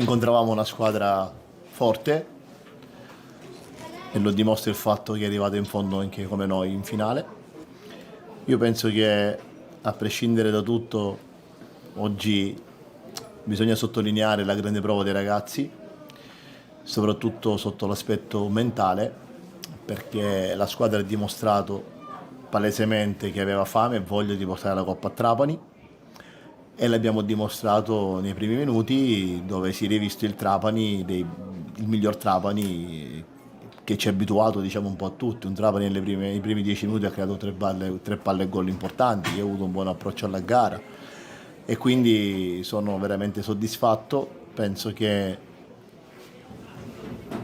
incontravamo una squadra forte e lo dimostra il fatto che è arrivata in fondo anche come noi in finale. Io penso che a prescindere da tutto oggi bisogna sottolineare la grande prova dei ragazzi, soprattutto sotto l'aspetto mentale, perché la squadra ha dimostrato palesemente che aveva fame e voglia di portare la Coppa a Trapani e l'abbiamo dimostrato nei primi minuti dove si è rivisto il Trapani, il miglior Trapani che ci ha abituato diciamo un po' a tutti. Un Trapani nei primi 10 minuti ha creato tre palle e gol importanti, che ha avuto un buon approccio alla gara e quindi sono veramente soddisfatto. Penso che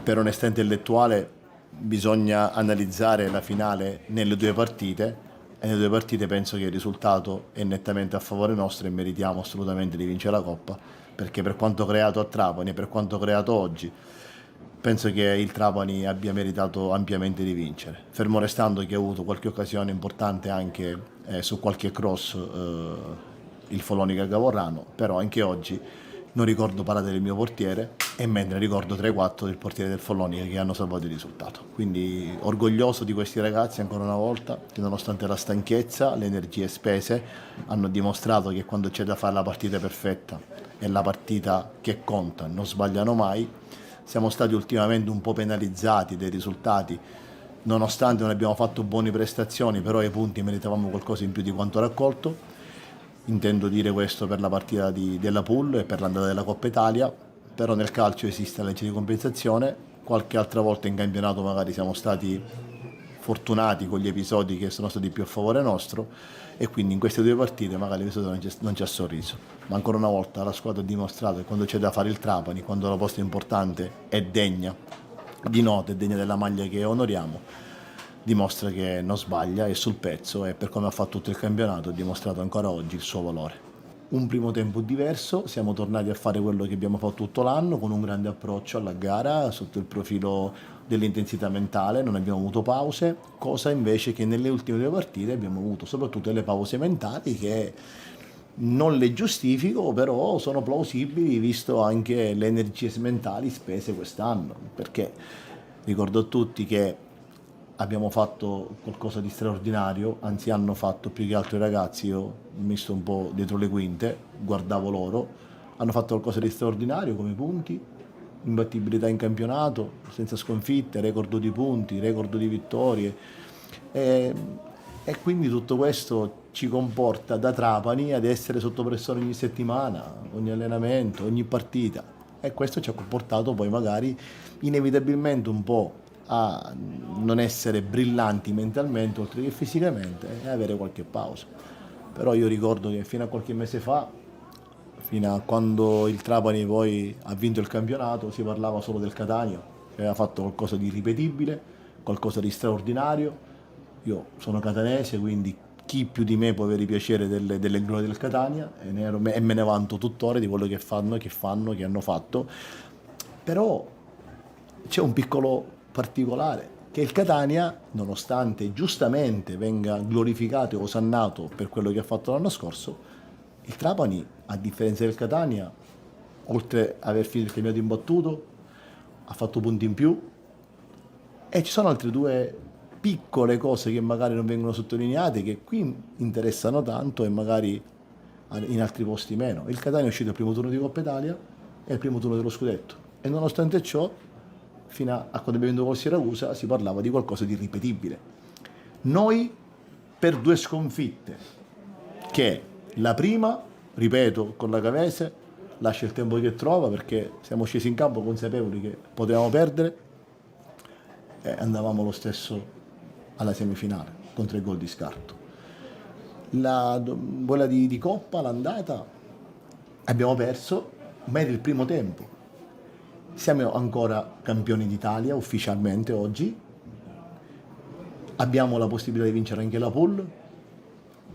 per onestà intellettuale bisogna analizzare la finale nelle due partite e nelle due partite penso che il risultato è nettamente a favore nostro e meritiamo assolutamente di vincere la Coppa, perché per quanto creato a Trapani e per quanto creato oggi penso che il Trapani abbia meritato ampiamente di vincere, fermo restando che ha avuto qualche occasione importante anche su qualche cross il Follonica Gavorrano, però anche oggi non ricordo parate del mio portiere e mentre ricordo 3-4 del portiere del Follonica che hanno salvato il risultato. Quindi orgoglioso di questi ragazzi ancora una volta che nonostante la stanchezza, le energie spese hanno dimostrato che quando c'è da fare la partita perfetta è la partita che conta, non sbagliano mai. Siamo stati ultimamente un po' penalizzati dai risultati, nonostante non abbiamo fatto buone prestazioni, però ai punti meritavamo qualcosa in più di quanto raccolto. Intendo dire questo per la partita della Pool e per l'andata della Coppa Italia, però nel calcio esiste la legge di compensazione, qualche altra volta in campionato magari siamo stati fortunati con gli episodi che sono stati più a favore nostro e quindi in queste due partite magari l'episodio non ci ha sorriso, ma ancora una volta la squadra ha dimostrato che quando c'è da fare il Trapani, quando la posta è importante è degna di nota, è degna della maglia che onoriamo, dimostra che non sbaglia, è sul pezzo e per come ha fatto tutto il campionato ha dimostrato ancora oggi il suo valore. Un primo tempo diverso, siamo tornati a fare quello che abbiamo fatto tutto l'anno con un grande approccio alla gara sotto il profilo dell'intensità mentale, non abbiamo avuto pause, cosa invece che nelle ultime due partite abbiamo avuto soprattutto delle pause mentali che non le giustifico, però sono plausibili visto anche le energie mentali spese quest'anno, perché ricordo a tutti che abbiamo fatto qualcosa di straordinario, anzi hanno fatto più che altro i ragazzi, io mi ho messo un po' dietro le quinte, guardavo loro, hanno fatto qualcosa di straordinario come punti, imbattibilità in campionato, senza sconfitte, record di punti, record di vittorie e, e quindi tutto questo ci comporta da Trapani ad essere sotto pressione ogni settimana, ogni allenamento, ogni partita e questo ci ha comportato poi magari inevitabilmente un po' a non essere brillanti mentalmente oltre che fisicamente e avere qualche pausa. Però io ricordo che fino a qualche mese fa, fino a quando il Trapani poi ha vinto il campionato, si parlava solo del Catania, che aveva fatto qualcosa di irripetibile, qualcosa di straordinario. Io sono catanese, quindi chi più di me può avere piacere delle glorie del Catania e me ne vanto tuttora di quello che hanno fatto. Però c'è un piccolo particolare, che il Catania, nonostante giustamente venga glorificato e osannato per quello che ha fatto l'anno scorso, il Trapani, a differenza del Catania, oltre ad aver finito il campionato imbattuto, ha fatto punti in più e ci sono altre due piccole cose che magari non vengono sottolineate, che qui interessano tanto e magari in altri posti meno. Il Catania è uscito al primo turno di Coppa Italia e al primo turno dello scudetto e nonostante ciò fino a quando abbiamo vinto col Siracusa si parlava di qualcosa di irripetibile. Noi per due sconfitte, che la prima, ripeto, con la Cavese, lascia il tempo che trova perché siamo scesi in campo consapevoli che potevamo perdere e andavamo lo stesso alla semifinale con 3 gol di scarto. Quella di Coppa, l'andata, abbiamo perso, ma era il primo tempo. Siamo ancora campioni d'Italia ufficialmente oggi, abbiamo la possibilità di vincere anche la Pool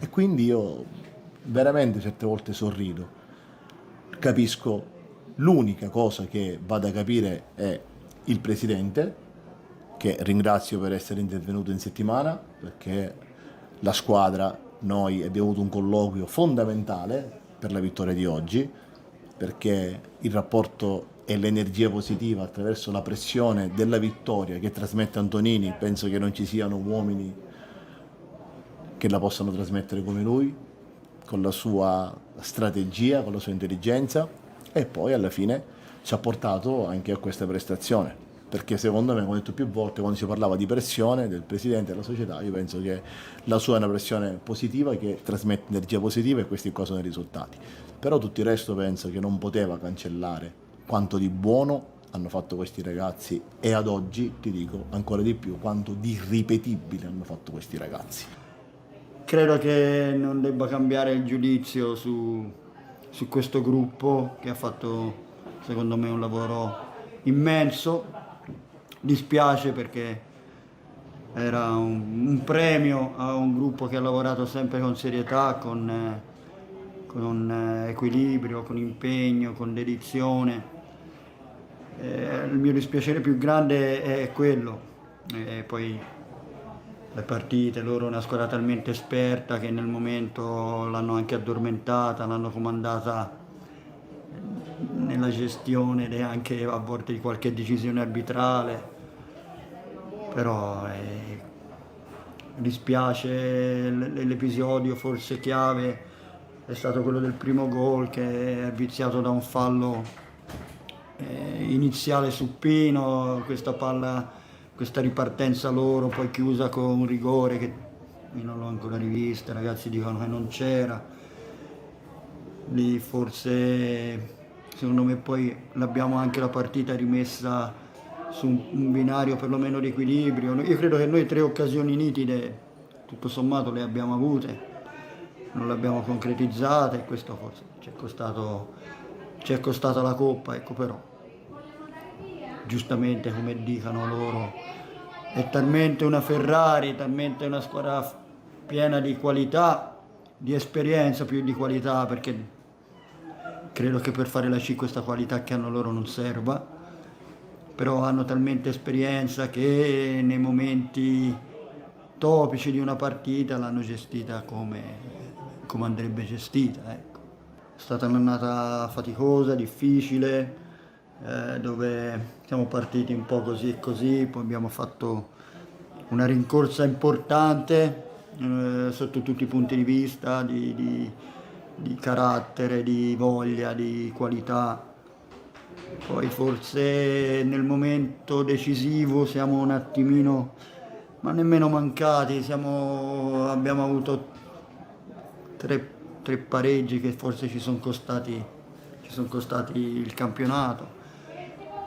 e quindi io veramente certe volte sorrido. Capisco, l'unica cosa che vado a capire è il presidente, che ringrazio per essere intervenuto in settimana, perché la squadra, noi abbiamo avuto un colloquio fondamentale per la vittoria di oggi. perché il rapporto e l'energia positiva attraverso la pressione della vittoria che trasmette Antonini, penso che non ci siano uomini che la possano trasmettere come lui, con la sua strategia, con la sua intelligenza, e poi alla fine ci ha portato anche a questa prestazione. Perché secondo me, come ho detto più volte, quando si parlava di pressione del presidente della società, io penso che la sua è una pressione positiva che trasmette energia positiva, e questi qua sono i risultati. Però tutto il resto penso che non poteva cancellare quanto di buono hanno fatto questi ragazzi, e ad oggi ti dico ancora di più quanto di irripetibile hanno fatto questi ragazzi. Credo che non debba cambiare il giudizio su questo gruppo che ha fatto, secondo me, un lavoro immenso. Dispiace perché era un premio a un gruppo che ha lavorato sempre con serietà, con equilibrio, con impegno, con dedizione. Il mio dispiacere più grande è quello. E poi le partite, loro una squadra talmente esperta che nel momento l'hanno anche addormentata, l'hanno comandata nella gestione e anche a volte di qualche decisione arbitrale, però dispiace. L'episodio forse chiave è stato quello del primo gol, che è viziato da un fallo iniziale su Pino, questa palla, questa ripartenza loro, poi chiusa con un rigore che io non l'ho ancora rivista, i ragazzi dicono che non c'era. Lì forse, secondo me, poi l'abbiamo anche la partita rimessa su un binario perlomeno di equilibrio. Io credo che noi 3 occasioni nitide, tutto sommato, le abbiamo avute, non le abbiamo concretizzate, e questo forse ci è costato la coppa, ecco. Però giustamente, come dicano loro, è talmente una Ferrari, talmente una squadra piena di qualità, di esperienza più di qualità, perché credo che per fare la C questa qualità che hanno loro non serva, però hanno talmente esperienza che nei momenti topici di una partita l'hanno gestita come andrebbe gestita, ecco. È stata un'annata faticosa, difficile, dove siamo partiti un po' così e così, poi abbiamo fatto una rincorsa importante sotto tutti i punti di vista, di carattere, di voglia, di qualità. Poi forse nel momento decisivo siamo un attimino, ma nemmeno mancati, abbiamo avuto tre pareggi che forse ci sono costati il campionato.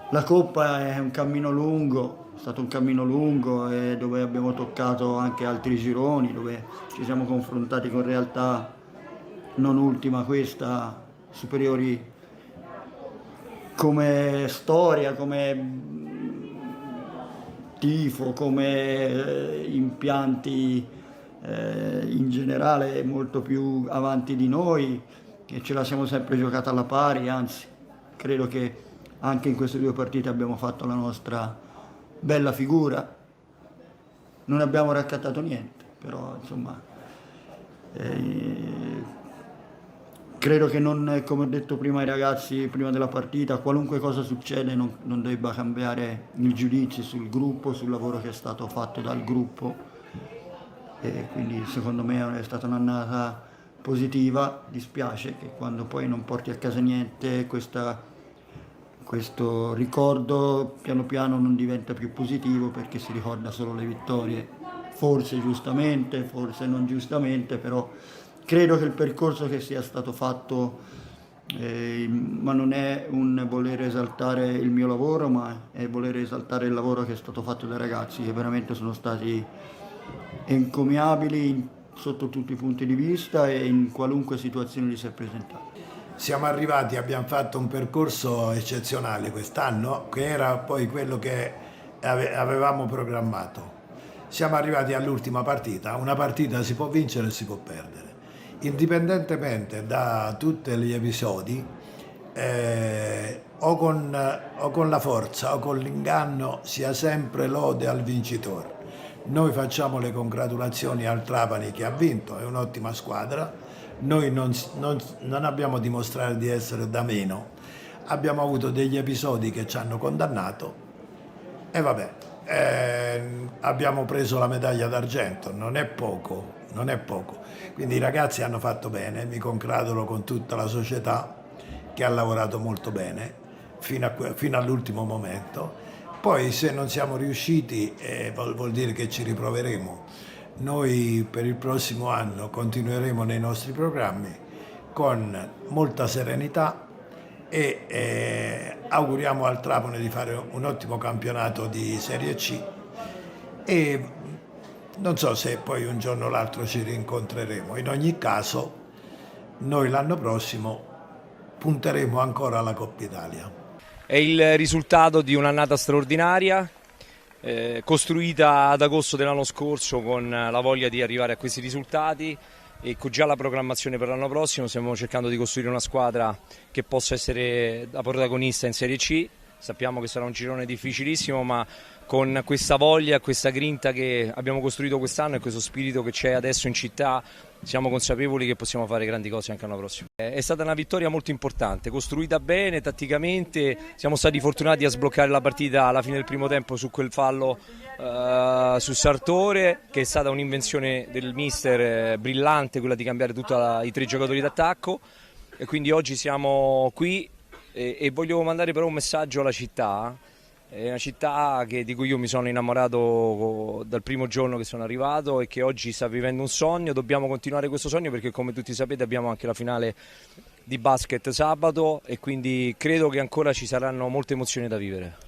La Coppa è un cammino lungo, è stato un cammino lungo, dove abbiamo toccato anche altri gironi, dove ci siamo confrontati con realtà, non ultima questa, superiori come storia, come tifo, come impianti in generale molto più avanti di noi, e ce la siamo sempre giocata alla pari. Anzi, credo che anche in queste 2 partite abbiamo fatto la nostra bella figura. Non abbiamo raccattato niente, però insomma credo che non, come ho detto prima ai ragazzi prima della partita, qualunque cosa succede non debba cambiare il giudizio sul gruppo, sul lavoro che è stato fatto dal gruppo, e quindi secondo me è stata un'annata positiva. Dispiace che quando poi non porti a casa niente, questo ricordo piano piano non diventa più positivo, perché si ricorda solo le vittorie, forse giustamente, forse non giustamente, però credo che il percorso che sia stato fatto, ma non è un voler esaltare il mio lavoro, ma è voler esaltare il lavoro che è stato fatto dai ragazzi, che veramente sono stati encomiabili sotto tutti i punti di vista e in qualunque situazione li si è presentato. Siamo arrivati, abbiamo fatto un percorso eccezionale quest'anno, che era poi quello che avevamo programmato. Siamo arrivati all'ultima partita, una partita si può vincere e si può perdere. Indipendentemente da tutti gli episodi, o con la forza o con l'inganno, sia sempre lode al vincitore. Noi facciamo le congratulazioni al Trapani che ha vinto, è un'ottima squadra. Noi non abbiamo dimostrato di essere da meno, abbiamo avuto degli episodi che ci hanno condannato e vabbè, abbiamo preso la medaglia d'argento, non è poco, non è poco. Quindi i ragazzi hanno fatto bene, mi congratulo con tutta la società che ha lavorato molto bene fino all'ultimo momento. Poi se non siamo riusciti vuol dire che ci riproveremo. Noi per il prossimo anno continueremo nei nostri programmi con molta serenità e auguriamo al Trapani di fare un ottimo campionato di Serie C e non so se poi un giorno o l'altro ci rincontreremo. In ogni caso noi l'anno prossimo punteremo ancora alla Coppa Italia. È il risultato di un'annata straordinaria, costruita ad agosto dell'anno scorso con la voglia di arrivare a questi risultati e con già la programmazione per l'anno prossimo stiamo cercando di costruire una squadra che possa essere la protagonista in Serie C. Sappiamo che sarà un girone difficilissimo, ma con questa voglia, questa grinta che abbiamo costruito quest'anno e questo spirito che c'è adesso in città, siamo consapevoli che possiamo fare grandi cose anche l'anno prossimo. È stata una vittoria molto importante, costruita bene, tatticamente, siamo stati fortunati a sbloccare la partita alla fine del primo tempo su quel fallo su Sartore, che è stata un'invenzione del mister brillante, quella di cambiare tutti i 3 giocatori d'attacco, e quindi oggi siamo qui e voglio mandare però un messaggio alla città. È una città di cui io mi sono innamorato dal primo giorno che sono arrivato e che oggi sta vivendo un sogno. Dobbiamo continuare questo sogno perché, come tutti sapete, abbiamo anche la finale di basket sabato e quindi credo che ancora ci saranno molte emozioni da vivere.